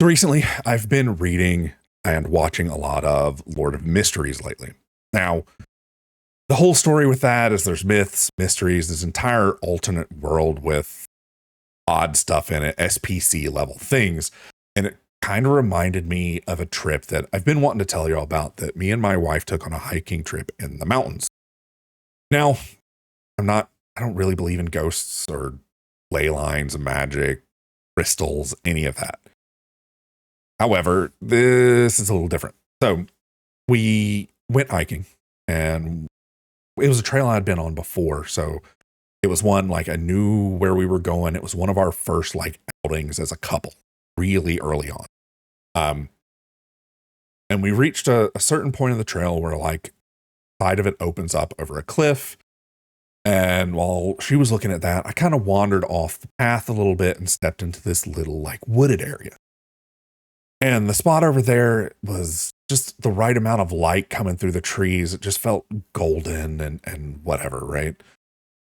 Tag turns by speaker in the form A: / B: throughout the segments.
A: So recently, I've been reading and watching a lot of Lord of Mysteries lately. Now, the whole story with that is there's myths, mysteries, this entire alternate world with odd stuff in it, SPC level things. And it kind of reminded me of a trip that I've been wanting to tell you all about that me and my wife took on a hiking trip in the mountains. Now, I don't really believe in ghosts or ley lines, magic, crystals, any of that. However, this is a little different. So we went hiking and it was a trail I'd been on before. So it was one like I knew where we were going. It was one of our first like outings as a couple really early on. Um, and we reached a certain point of the trail where like side of it opens up over a cliff. And while she was looking at that, I kind of wandered off the path a little bit and stepped into this little like wooded area. And the spot over there was just the right amount of light coming through the trees. It just felt golden and whatever, right?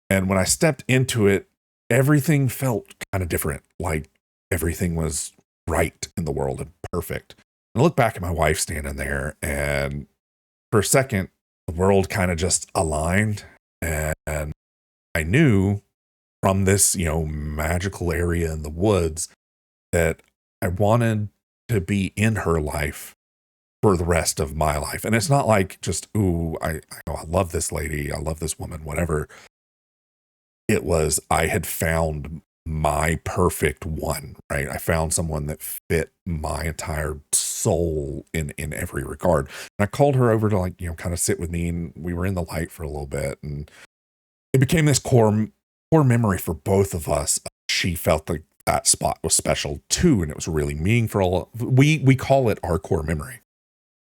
A: And when I stepped into it, everything felt kind of different. Like everything was right in the world and perfect. And I look back at my wife standing there, and for a second, the world kind of just aligned. And I knew from this, magical area in the woods that I wanted to be in her life for the rest of my life. And it's not like just, ooh, I love this lady, I love this woman, whatever. It was, I had found my perfect one, right? I found someone that fit my entire soul in every regard. And I called her over to like, kind of sit with me, and we were in the light for a little bit. And it became this core memory for both of us. She felt like that spot was special too, and it was really meaningful. We call it our core memory.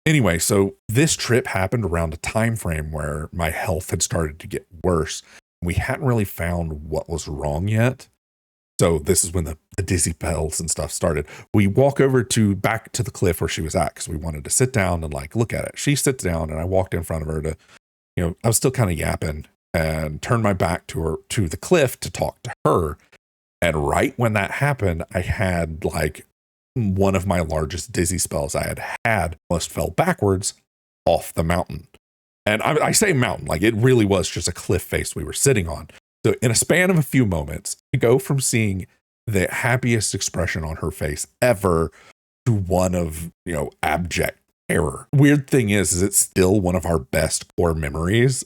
A: Anyway, so this trip happened around a time frame where my health had started to get worse. We hadn't really found what was wrong yet. So this is when the dizzy bells and stuff started. We walk over back to the cliff where she was at because we wanted to sit down and like look at it. She sits down and I walked in front of her to, I was still kind of yapping and turned my back to the cliff to talk to her. And right when that happened, I had like one of my largest dizzy spells I had almost fell backwards off the mountain. And I say mountain, like it really was just a cliff face we were sitting on. So in a span of a few moments, I go from seeing the happiest expression on her face ever to one of, abject terror. Weird thing is it's still one of our best core memories